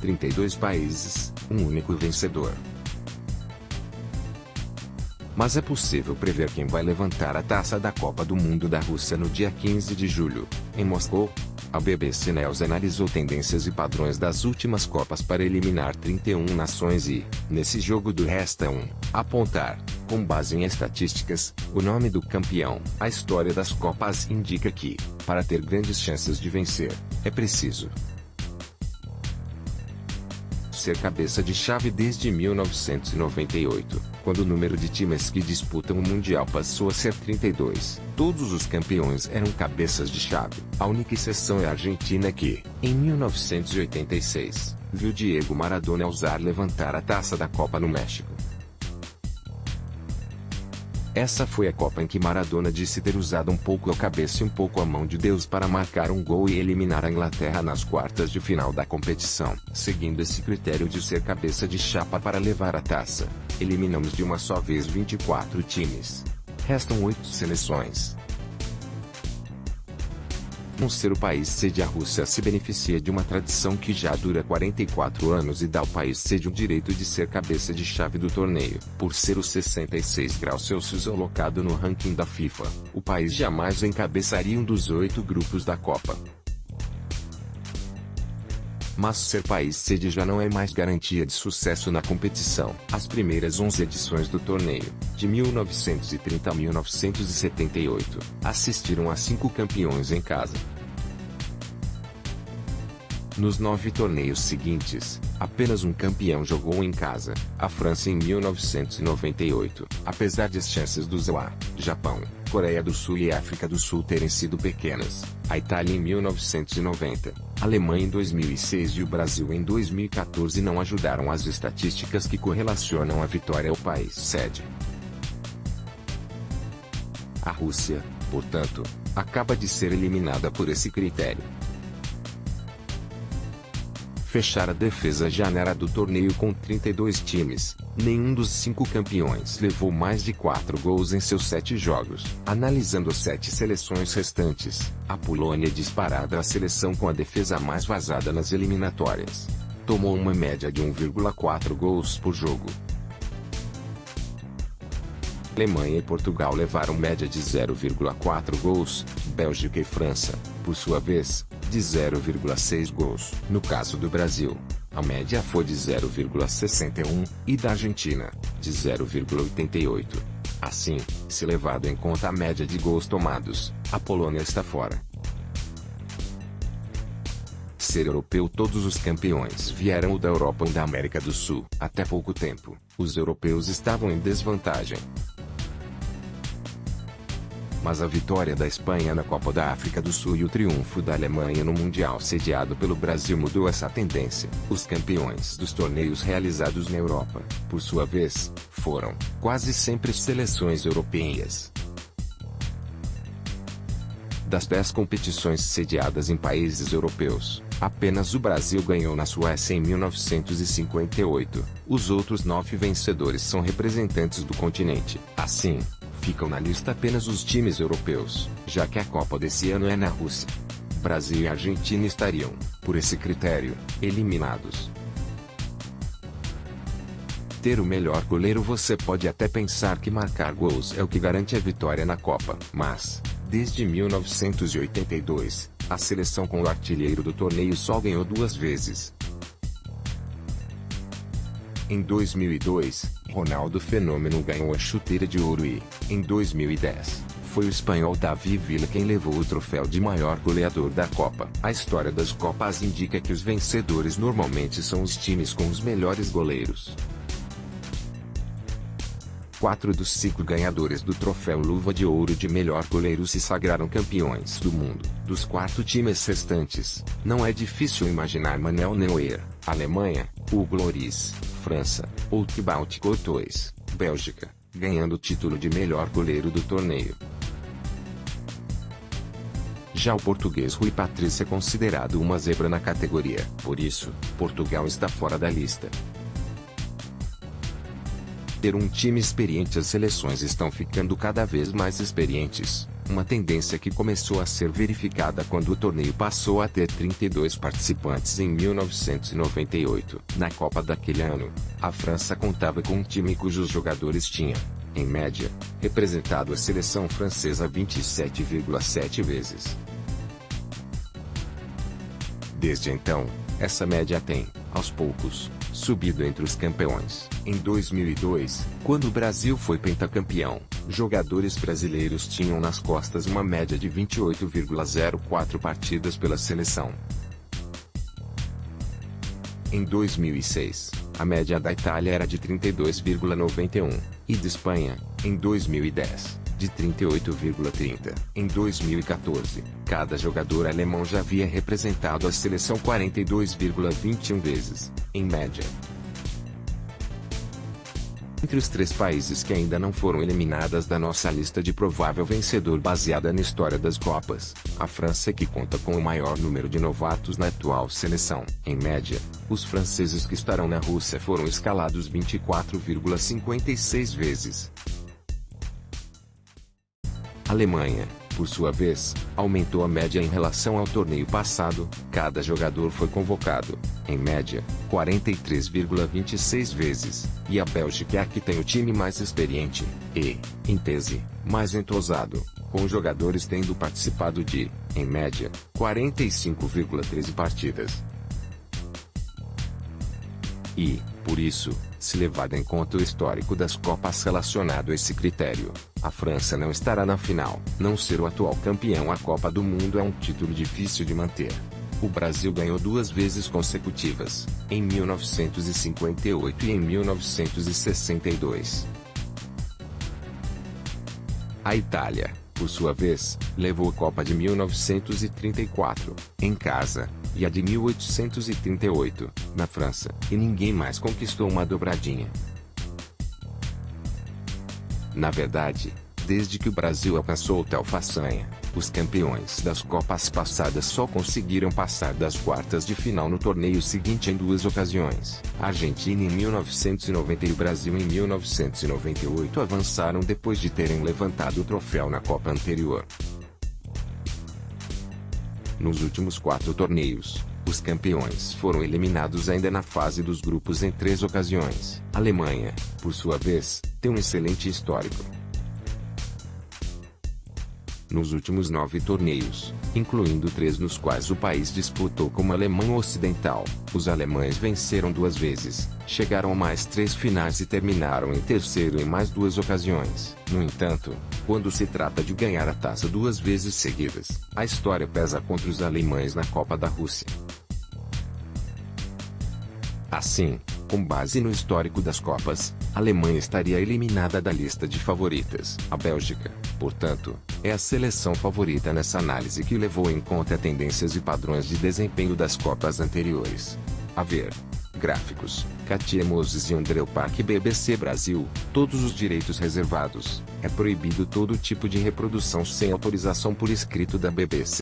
32 países, um único vencedor. Mas é possível prever quem vai levantar a taça da Copa do Mundo da Rússia no dia 15 de julho, em Moscou? A BBC News analisou tendências e padrões das últimas Copas para eliminar 31 nações e, nesse jogo do resta um, apontar, com base em estatísticas, o nome do campeão. A história das Copas indica que, para ter grandes chances de vencer, é preciso ser cabeça de chave desde 1998, quando o número de times que disputam o Mundial passou a ser 32. Todos os campeões eram cabeças de chave. A única exceção é a Argentina que, em 1986, viu Diego Maradona levantar a taça da Copa no México. Essa foi a Copa em que Maradona disse ter usado um pouco a cabeça e um pouco a mão de Deus para marcar um gol e eliminar a Inglaterra nas quartas de final da competição. Seguindo esse critério de ser cabeça de chapa para levar a taça, eliminamos de uma só vez 24 times. Restam 8 seleções. Ser o país sede, a Rússia se beneficia de uma tradição que já dura 44 anos e dá ao país sede o direito de ser cabeça de chave do torneio. Por ser o 66 graus Celsius alocado no ranking da FIFA, o país jamais encabeçaria um dos 8 grupos da Copa. Mas ser país sede já não é mais garantia de sucesso na competição. As primeiras 11 edições do torneio, de 1930 a 1978, assistiram a 5 campeões em casa. Nos 9 torneios seguintes, apenas um campeão jogou em casa, a França em 1998, apesar de as chances do ZOA, Japão, Coreia do Sul e África do Sul terem sido pequenas, a Itália em 1990, a Alemanha em 2006 e o Brasil em 2014 não ajudaram as estatísticas que correlacionam a vitória ao país sede. A Rússia, portanto, acaba de ser eliminada por esse critério. Fechar a defesa janela do torneio com 32 times, nenhum dos 5 campeões levou mais de 4 gols em seus 7 jogos. Analisando as 7 seleções restantes, a Polônia é disparada a seleção com a defesa mais vazada nas eliminatórias. Tomou uma média de 1,4 gols por jogo. Alemanha e Portugal levaram média de 0,4 gols, Bélgica e França, por sua vez, de 0,6 gols. No caso do Brasil, a média foi de 0,61, e da Argentina, de 0,88. Assim, se levado em conta a média de gols tomados, a Polônia está fora. Ser europeu. Todos os campeões vieram ou da Europa ou da América do Sul. Até pouco tempo, os europeus estavam em desvantagem. Mas a vitória da Espanha na Copa da África do Sul e o triunfo da Alemanha no Mundial sediado pelo Brasil mudou essa tendência. Os campeões dos torneios realizados na Europa, por sua vez, foram, quase sempre, seleções europeias. Das 10 competições sediadas em países europeus, apenas o Brasil ganhou na Suécia em 1958. Os outros 9 vencedores são representantes do continente. Assim, ficam na lista apenas os times europeus, já que a Copa desse ano é na Rússia. Brasil e Argentina estariam, por esse critério, eliminados. Ter o melhor goleiro. Você pode até pensar que marcar gols é o que garante a vitória na Copa, mas, desde 1982, a seleção com o artilheiro do torneio só ganhou 2 vezes. Em 2002, Ronaldo Fenômeno ganhou a chuteira de ouro e, em 2010, foi o espanhol David Villa quem levou o troféu de maior goleador da Copa. A história das Copas indica que os vencedores normalmente são os times com os melhores goleiros. 4 dos 5 ganhadores do troféu Luva de Ouro de melhor goleiro se sagraram campeões do mundo. Dos 4 times restantes, não é difícil imaginar Manuel Neuer, Alemanha, Hugo Lloris, França, ou Thibaut Courtois, Bélgica, ganhando o título de melhor goleiro do torneio. Já o português Rui Patrício é considerado uma zebra na categoria. Por isso, Portugal está fora da lista. Ter um time experiente. As seleções estão ficando cada vez mais experientes. uma tendência que começou a ser verificada quando o torneio passou a ter 32 participantes em 1998. Na Copa daquele ano, a França contava com um time cujos jogadores tinham, em média, representado a seleção francesa 27,7 vezes. Desde então, essa média tem, aos poucos, subido entre os campeões. Em 2002, quando o Brasil foi pentacampeão, jogadores brasileiros tinham nas costas uma média de 28,04 partidas pela seleção. Em 2006, a média da Itália era de 32,91, e de Espanha, em 2010, de 38,30. Em 2014, cada jogador alemão já havia representado a seleção 42,21 vezes, em média. Entre os 3 países que ainda não foram eliminadas da nossa lista de provável vencedor baseada na história das Copas, a França é que conta com o maior número de novatos na atual seleção. Em média, os franceses que estarão na Rússia foram escalados 24,56 vezes. A Alemanha, por sua vez, aumentou a média em relação ao torneio passado. Cada jogador foi convocado, em média, 43,26 vezes, e a Bélgica é a que tem o time mais experiente, e, em tese, mais entrosado, com jogadores tendo participado de, em média, 45,13 partidas. E, por isso, se levado em conta o histórico das Copas relacionado a esse critério, a França não estará na final. Não ser o atual campeão à Copa do Mundo é um título difícil de manter. O Brasil ganhou 2 vezes consecutivas, em 1958 e em 1962. A Itália, por sua vez, levou a Copa de 1934, em casa, e a de 1838, na França, e ninguém mais conquistou uma dobradinha. Na verdade, desde que o Brasil alcançou tal façanha, os campeões das Copas passadas só conseguiram passar das quartas de final no torneio seguinte em 2 ocasiões. A Argentina em 1990 e o Brasil em 1998 avançaram depois de terem levantado o troféu na Copa anterior. Nos últimos 4 torneios, os campeões foram eliminados ainda na fase dos grupos em 3 ocasiões. A Alemanha, por sua vez, tem um excelente histórico. Nos últimos 9 torneios, incluindo 3 nos quais o país disputou como Alemanha Ocidental, os alemães venceram 2 vezes, chegaram a mais 3 finais e terminaram em terceiro em mais 2 ocasiões. No entanto, quando se trata de ganhar a taça 2 vezes seguidas, a história pesa contra os alemães na Copa da Rússia. Assim, com base no histórico das Copas, a Alemanha estaria eliminada da lista de favoritas. A Bélgica, portanto, é a seleção favorita nessa análise que levou em conta tendências e padrões de desempenho das Copas anteriores. A ver. Gráficos, Katia Moses e André Park. BBC Brasil, todos os direitos reservados. É proibido todo tipo de reprodução sem autorização por escrito da BBC.